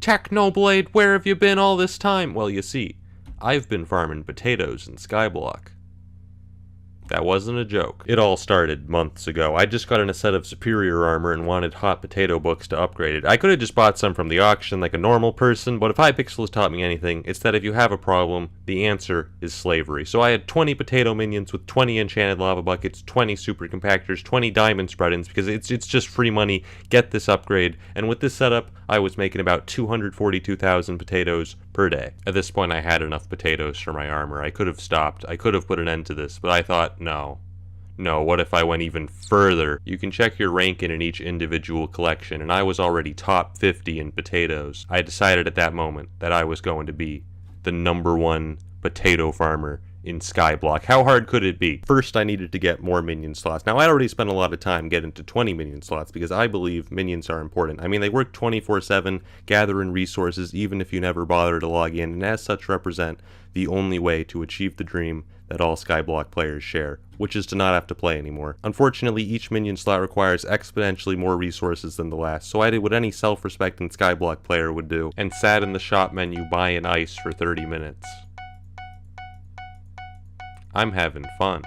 Technoblade, where have you been all this time? Well, you see, I've been farming potatoes in Skyblock. That wasn't a joke. It all started months ago. I just got in a set of superior armor and wanted hot potato books to upgrade it. I could have just bought some from the auction like a normal person, but if Hypixel has taught me anything, it's that if you have a problem, the answer is slavery. So I had 20 potato minions with 20 enchanted lava buckets, 20 super compactors, 20 diamond spread-ins, because it's just free money. Get this upgrade. And with this setup, I was making about 242,000 potatoes per day. At this point, I had enough potatoes for my armor. I could have stopped. I could have put an end to this, but I thought, no, what if I went even further? You can check your rank in each individual collection, and I was already top 50 in potatoes. I decided at that moment that I was going to be the #1 potato farmer in Skyblock. How hard could it be? First, I needed to get more minion slots. Now, I already spent a lot of time getting to 20 minion slots because I believe minions are important. I mean, they work 24/7, gather in resources even if you never bother to log in, and as such represent the only way to achieve the dream that all Skyblock players share, which is to not have to play anymore. Unfortunately, each minion slot requires exponentially more resources than the last, so I did what any self-respecting Skyblock player would do, and sat in the shop menu buying ice for 30 minutes. I'm having fun.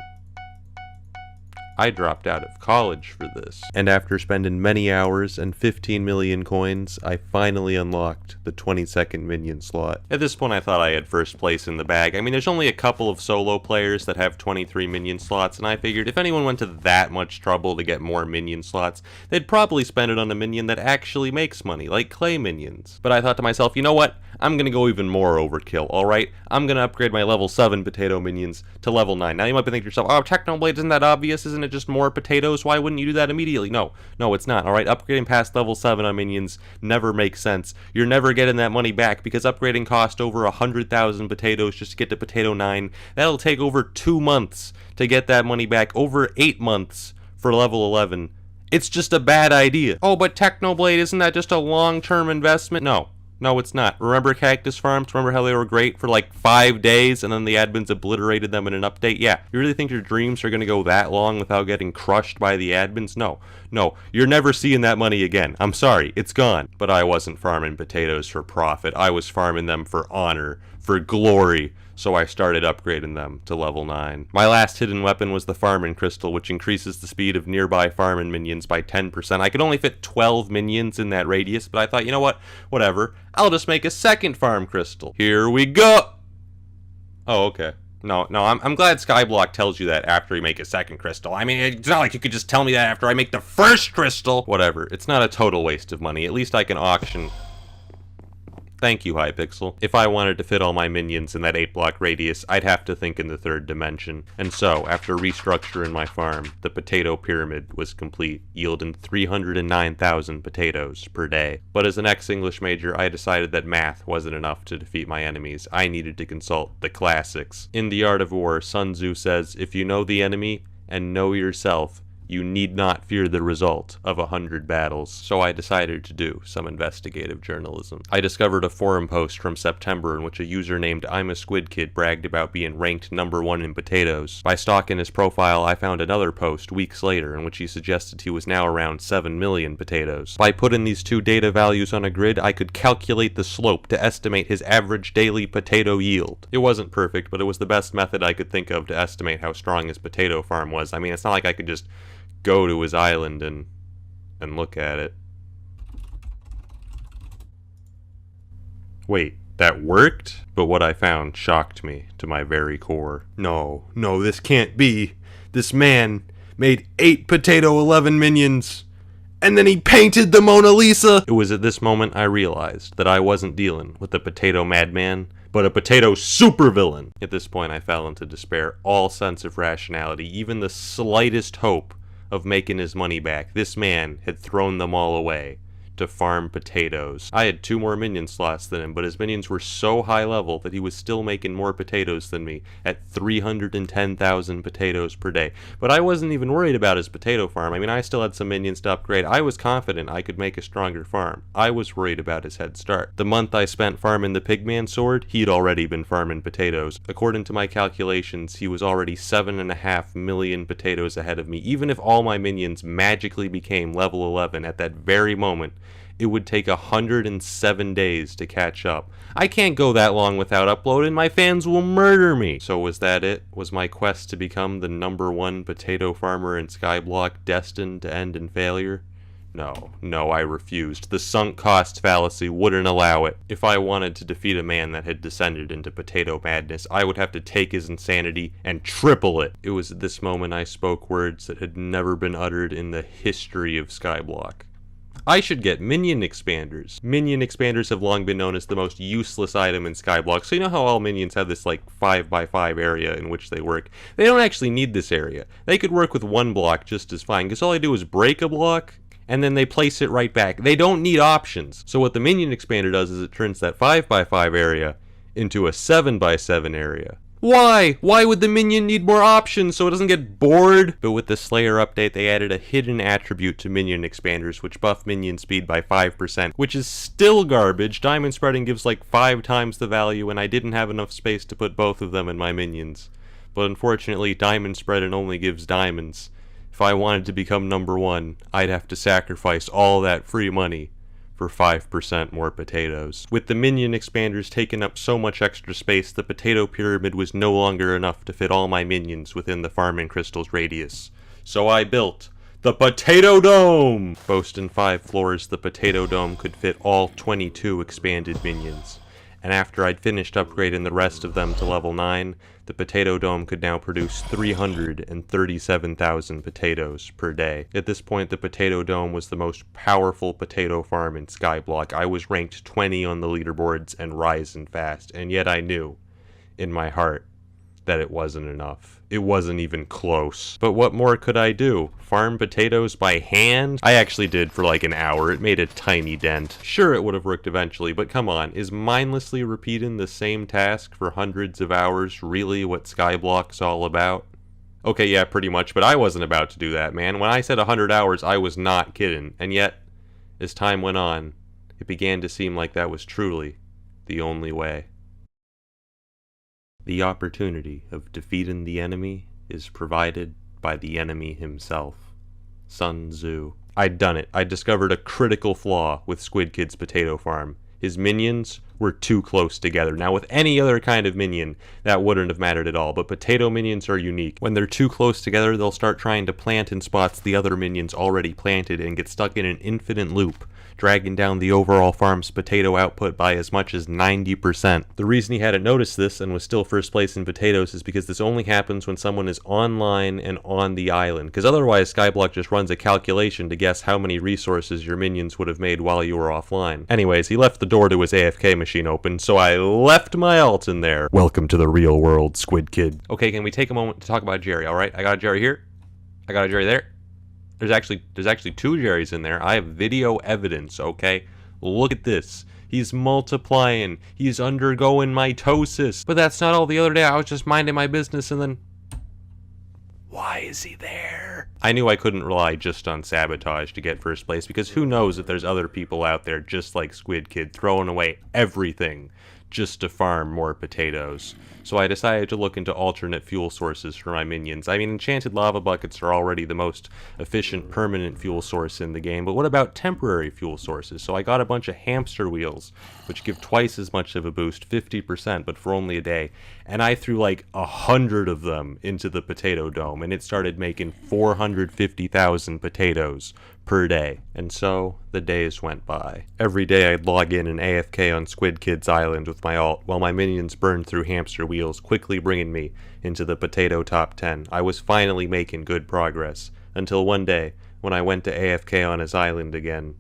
I dropped out of college for this. And after spending many hours and 15 million coins, I finally unlocked the 22nd minion slot. At this point, I thought I had first place in the bag. I mean, there's only a couple of solo players that have 23 minion slots, and I figured if anyone went to that much trouble to get more minion slots, they'd probably spend it on a minion that actually makes money, like clay minions. But I thought to myself, you know what? I'm gonna go even more overkill, alright? I'm gonna upgrade my level 7 potato minions to level 9. Now you might be thinking to yourself, oh, Technoblade, isn't that obvious? Isn't it just more potatoes? Why wouldn't you do that immediately? No, it's not, alright? Upgrading past level 7 on minions never makes sense. You're never getting that money back because upgrading cost over 100,000 potatoes just to get to potato 9. That'll take over 2 months to get that money back, over 8 months for level 11. It's just a bad idea. Oh, but Technoblade, isn't that just a long-term investment? No, it's not. Remember Cactus Farms? Remember how they were great for like 5 days and then the admins obliterated them in an update? Yeah, you really think your dreams are going to go that long without getting crushed by the admins? No, you're never seeing that money again. I'm sorry, it's gone. But I wasn't farming potatoes for profit. I was farming them for honor, for glory. So I started upgrading them to level 9. My last hidden weapon was the Farming Crystal, which increases the speed of nearby farming minions by 10%. I could only fit 12 minions in that radius, but I thought, you know what? Whatever. I'll just make a second Farm Crystal. Here we go! Oh, okay. No, I'm glad Skyblock tells you that after you make a second crystal. I mean, it's not like you could just tell me that after I make the first crystal! Whatever. It's not a total waste of money. At least I can auction... Thank you, Hypixel. If I wanted to fit all my minions in that 8-block radius, I'd have to think in the 3rd dimension. And so, after restructuring my farm, the potato pyramid was complete, yielding 309,000 potatoes per day. But as an ex-English major, I decided that math wasn't enough to defeat my enemies. I needed to consult the classics. In The Art of War, Sun Tzu says, if you know the enemy and know yourself, you need not fear the result of 100 battles. So I decided to do some investigative journalism. I discovered a forum post from September in which a user named I'm a Squid Kid bragged about being ranked #1 in potatoes. By stalking his profile, I found another post weeks later in which he suggested he was now around 7 million potatoes. By putting these two data values on a grid, I could calculate the slope to estimate his average daily potato yield. It wasn't perfect, but it was the best method I could think of to estimate how strong his potato farm was. I mean, it's not like I could just go to his island and look at it. Wait, that worked? But what I found shocked me to my very core. No, this can't be. This man made 8 potato 11 minions, and then he painted the Mona Lisa! It was at this moment I realized that I wasn't dealing with a potato madman, but a potato supervillain. At this point I fell into despair, all sense of rationality, even the slightest hope of making his money back. This man had thrown them all away to farm potatoes. I had 2 more minion slots than him, but his minions were so high level that he was still making more potatoes than me at 310,000 potatoes per day. But I wasn't even worried about his potato farm. I mean, I still had some minions to upgrade. I was confident I could make a stronger farm. I was worried about his head start. The month I spent farming the Pigman sword, he'd already been farming potatoes. According to my calculations, he was already 7.5 million potatoes ahead of me. Even if all my minions magically became level 11 at that very moment, it would take 107 days to catch up. I can't go that long without uploading, my fans will murder me! So was that it? Was my quest to become the #1 potato farmer in Skyblock destined to end in failure? No, I refused. The sunk cost fallacy wouldn't allow it. If I wanted to defeat a man that had descended into potato madness, I would have to take his insanity and triple it. It was at this moment I spoke words that had never been uttered in the history of Skyblock. I should get minion expanders. Minion expanders have long been known as the most useless item in Skyblock, so you know how all minions have this like 5x5 area in which they work? They don't actually need this area. They could work with one block just as fine, because all I do is break a block, and then they place it right back. They don't need options. So what the minion expander does is it turns that 5x5 area into a 7x7 area. Why? Why would the minion need more options so it doesn't get bored? But with the Slayer update, they added a hidden attribute to minion expanders, which buff minion speed by 5%, which is still garbage. Diamond spreading gives like 5 times the value, and I didn't have enough space to put both of them in my minions. But unfortunately, diamond spreading only gives diamonds. If I wanted to become #1, I'd have to sacrifice all that free money for 5% more potatoes. With the minion expanders taking up so much extra space, the potato pyramid was no longer enough to fit all my minions within the farming crystals radius. So I built the Potato Dome! Boasting 5 floors, the Potato Dome could fit all 22 expanded minions. And after I'd finished upgrading the rest of them to level 9, the Potato Dome could now produce 337,000 potatoes per day. At this point, the Potato Dome was the most powerful potato farm in Skyblock. I was ranked 20 on the leaderboards and rising fast, and yet I knew, in my heart, that it wasn't enough. It wasn't even close. But what more could I do? Farm potatoes by hand? I actually did for like an hour. It made a tiny dent. Sure, it would have worked eventually, but come on, is mindlessly repeating the same task for hundreds of hours really what Skyblock's all about? Okay, yeah, pretty much, but I wasn't about to do that, man. When I said 100 hours, I was not kidding. And yet, as time went on, it began to seem like that was truly the only way. The opportunity of defeating the enemy is provided by the enemy himself. Sun Tzu. I'd done it. I discovered a critical flaw with Squid Kid's potato farm. His minions were too close together. Now, with any other kind of minion, that wouldn't have mattered at all, but potato minions are unique. When they're too close together, they'll start trying to plant in spots the other minions already planted and get stuck in an infinite loop, dragging down the overall farm's potato output by as much as 90%. The reason he hadn't noticed this and was still first place in potatoes is because this only happens when someone is online and on the island, because otherwise Skyblock just runs a calculation to guess how many resources your minions would have made while you were offline. Anyways, he left the door to his AFK machine open, so I left my ult in there. Welcome to the real world, Squid Kid. Okay, can we take a moment to talk about Jerry, alright? I got a Jerry here. I got a Jerry there. There's actually 2 Jerrys in there. I have video evidence, okay? Look at this. He's multiplying. He's undergoing mitosis. But that's not all. The other day I was just minding my business and then... Why is he there? I knew I couldn't rely just on sabotage to get first place, because who knows if there's other people out there just like Squid Kid throwing away everything just to farm more potatoes. So I decided to look into alternate fuel sources for my minions. I mean, enchanted lava buckets are already the most efficient permanent fuel source in the game, but what about temporary fuel sources? So I got a bunch of hamster wheels, which give twice as much of a boost, 50%, but for only a day. And I threw like 100 of them into the potato dome, and it started making 450,000 potatoes per day. And so the days went by. Every day I'd log in and AFK on Squid Kid's island with my ult, while my minions burned through hamster wheels, quickly bringing me into the potato top 10. I was finally making good progress, until one day, when I went to AFK on his island again.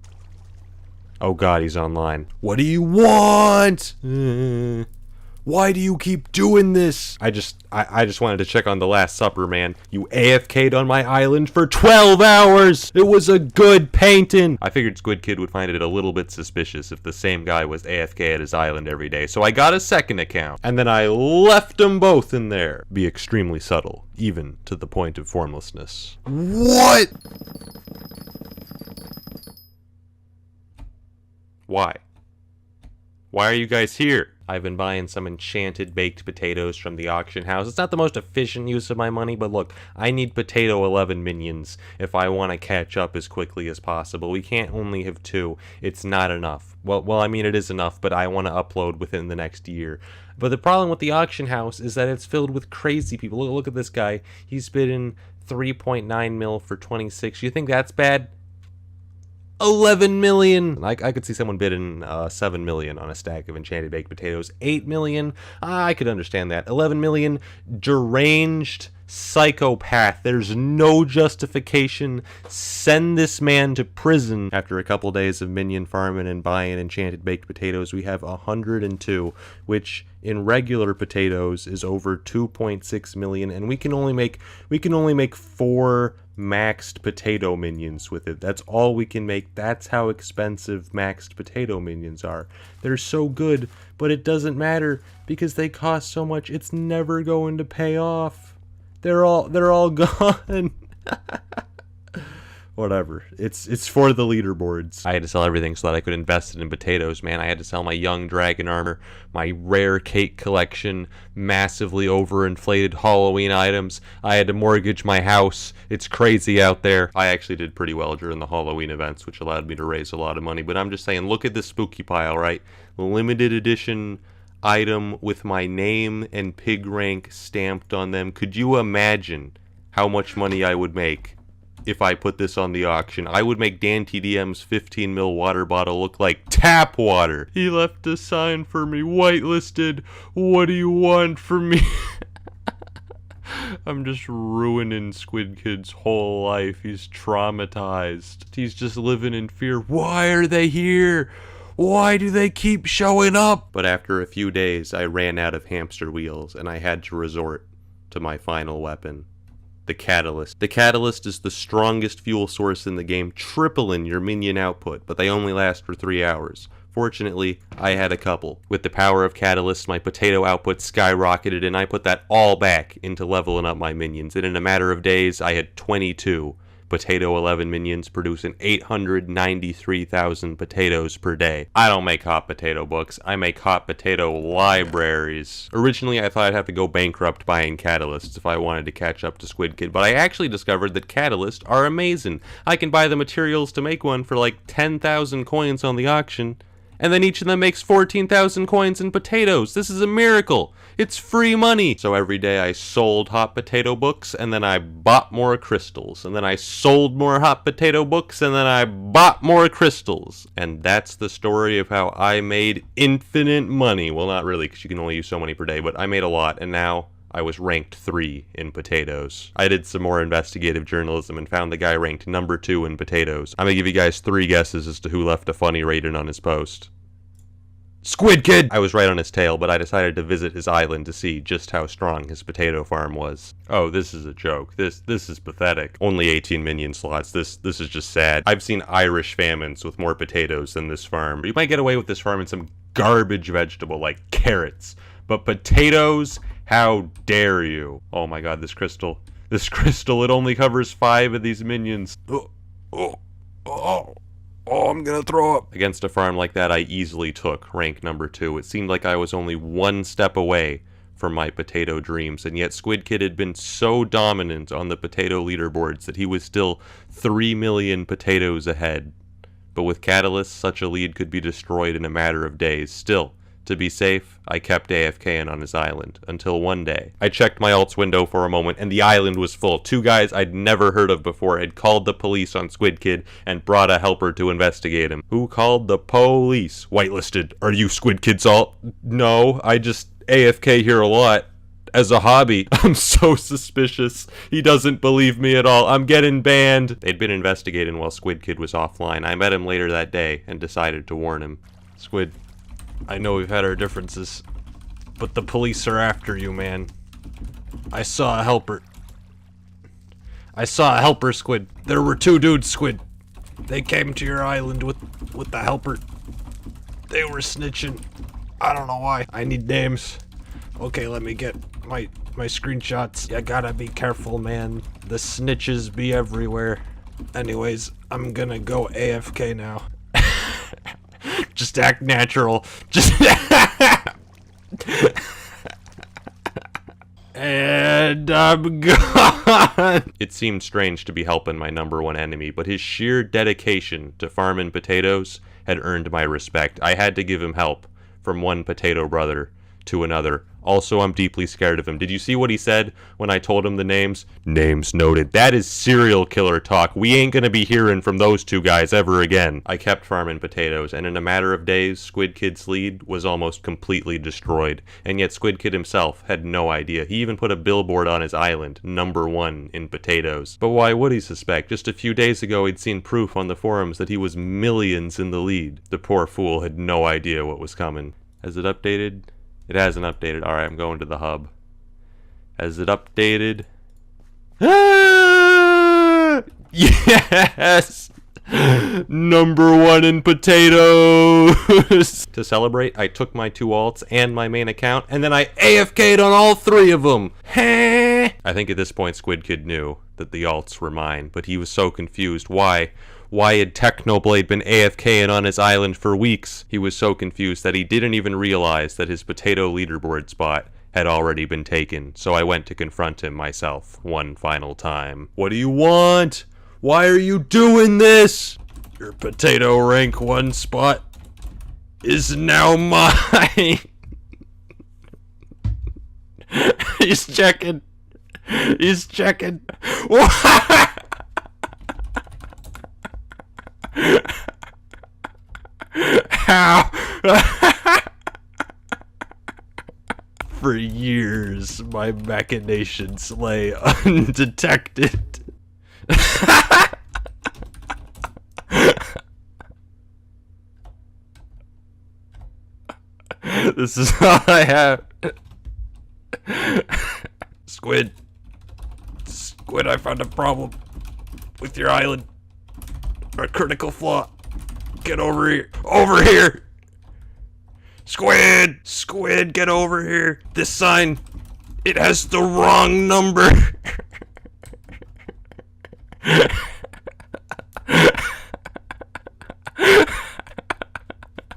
Oh god, he's online. What do you want? Why do you keep doing this? I just wanted to check on The Last Supper, man. You AFK'd on my island for 12 hours! It was a good painting! I figured Squid Kid would find it a little bit suspicious if the same guy was AFK at his island every day, so I got a second account, and then I left them both in there. Be extremely subtle, even to the point of formlessness. What? Why? Why are you guys here? I've been buying some enchanted baked potatoes from the auction house. It's not the most efficient use of my money, but look, I need potato 11 minions if I want to catch up as quickly as possible. We can't only have 2. It's not enough. Well, I mean, it is enough, but I want to upload within the next year. But the problem with the auction house is that it's filled with crazy people. Look at this guy. He's bidding 3.9 mil for 26. You think that's bad? 11 million. I could see someone bidding 7 million on a stack of enchanted baked potatoes. 8 million. I could understand that. 11 million. Deranged psychopath. There's no justification. Send this man to prison. After a couple days of minion farming and buying enchanted baked potatoes, we have 102, which in regular potatoes is over 2.6 million, and we can only make 4 maxed potato minions with it. That's all we can make. That's how expensive maxed potato minions are. They're so good, but it doesn't matter because they cost so much. It's never going to pay off. They're all gone. Whatever. It's for the leaderboards. I had to sell everything so that I could invest it in potatoes, man. I had to sell my young dragon armor, my rare cake collection, massively overinflated Halloween items. I had to mortgage my house. It's crazy out there. I actually did pretty well during the Halloween events, which allowed me to raise a lot of money. But I'm just saying, look at this spooky pile, right? Limited edition item with my name and pig rank stamped on them. Could you imagine how much money I would make if I put this on the auction? I would make Dan TDM's 15 mil water bottle look like tap water. He left a sign for me, whitelisted. What do you want from me? I'm just ruining Squid Kid's whole life. He's traumatized. He's just living in fear. Why are they here? Why do they keep showing up? But after a few days, I ran out of hamster wheels, and I had to resort to my final weapon. The Catalyst. The Catalyst is the strongest fuel source in the game, tripling your minion output, but they only last for 3 hours. Fortunately, I had a couple. With the power of Catalyst, my potato output skyrocketed, and I put that all back into leveling up my minions. And in a matter of days, I had 22 potato 11 minions producing 893,000 potatoes per day. I don't make hot potato books, I make hot potato libraries. Originally I thought I'd have to go bankrupt buying catalysts if I wanted to catch up to Squid Kid, but I actually discovered that catalysts are amazing. I can buy the materials to make one for like 10,000 coins on the auction, and then each of them makes 14,000 coins in potatoes. This is a miracle. It's free money. So every day I sold hot potato books, and then I bought more crystals. And then I sold more hot potato books, and then I bought more crystals. And that's the story of how I made infinite money. Well, not really, because you can only use so many per day, but I made a lot, and now I was ranked 3 in potatoes. I did some more investigative journalism and found the guy ranked number 2 in potatoes. I'm gonna give you guys 3 guesses as to who left a funny rating on his post. Squid Kid! I was right on his tail, but I decided to visit his island to see just how strong his potato farm was. Oh, this is a joke. This is pathetic. Only 18 minion slots. This is just sad. I've seen Irish famines with more potatoes than this farm. You might get away with this farm in some garbage vegetable like carrots, but potatoes? How dare you? Oh my god, this crystal. This crystal, it only covers 5 of these minions. Oh, I'm gonna throw up. Against a farm like that, I easily took rank number 2. It seemed like I was only 1 step away from my potato dreams, and yet Squid Kid had been so dominant on the potato leaderboards that he was still 3 million potatoes ahead. But with Catalyst, such a lead could be destroyed in a matter of days. Still, to be safe, I kept AFKing on his island, until one day. I checked my alts window for a moment, and the island was full. 2 guys I'd never heard of before had called the police on Squid Kid and brought a helper to investigate him. Who called the police? Whitelisted. Are you Squid Kid's alt? No, I just AFK here a lot. As a hobby. I'm so suspicious. He doesn't believe me at all. I'm getting banned. They'd been investigating while Squid Kid was offline. I met him later that day and decided to warn him. Squid, I know we've had our differences, but the police are after you, man. I saw a helper. Squid. There were 2 dudes, Squid. They came to your island with the helper. They were snitching. I don't know why. I need names. Okay, let me get my screenshots. You gotta be careful, man. The snitches be everywhere. Anyways, I'm gonna go AFK now. Just Just act natural. Just... And I'm gone. It seemed strange to be helping my number one enemy, but his sheer dedication to farming potatoes had earned my respect. I had to give him help from one potato brother to another. Also, I'm deeply scared of him. Did you see what he said when I told him the names? Names noted. That is serial killer talk. We ain't gonna be hearing from those two guys ever again. I kept farming potatoes, and in a matter of days, Squid Kid's lead was almost completely destroyed. And yet Squid Kid himself had no idea. He even put a billboard on his island, #1 in potatoes. But why would he suspect? Just a few days ago, he'd seen proof on the forums that he was millions in the lead. The poor fool had no idea what was coming. Has it updated? It hasn't updated. Alright, I'm going to the hub. Has it updated? Ah! Yes! #1 in potatoes! To celebrate, I took my 2 alts and my main account, and then I AFK'd on all 3 of them! I think at this point Squid Kid knew that the alts were mine, but he was so confused. Why? Why had Technoblade been AFKing on his island for weeks? He was so confused that he didn't even realize that his potato leaderboard spot had already been taken, so I went to confront him myself one final time. What do you want? Why are you doing this? Your potato rank 1 spot is now mine. He's checking. He's checking. How? For years, my machinations lay undetected. This is all I have. Squid, I found a problem with your island. A critical flaw. Get over here. Over here! Squid, get over here. This sign, it has the wrong number.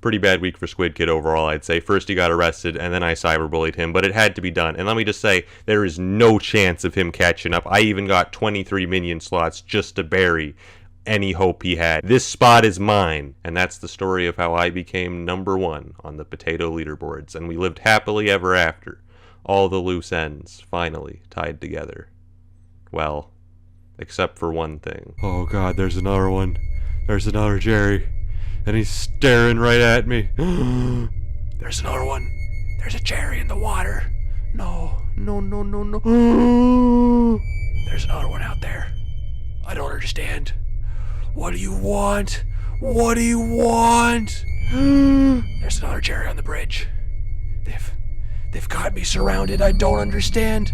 Pretty bad week for Squid Kid overall, I'd say. First he got arrested, and then I cyberbullied him, but it had to be done. And let me just say, there is no chance of him catching up. I even got 23 minion slots just to bury any hope he had. This spot is mine. And that's the story of how I became #1 on the potato leaderboards, and we lived happily ever after. All the loose ends finally tied together. Well, except for one thing. Oh god, there's another one. There's another Jerry. And he's staring right at me. There's another one. There's a Jerry in the water. No. There's another one out there. I don't understand. What do you want? What do you want? There's another Jerry on the bridge. They've got me surrounded. I don't understand.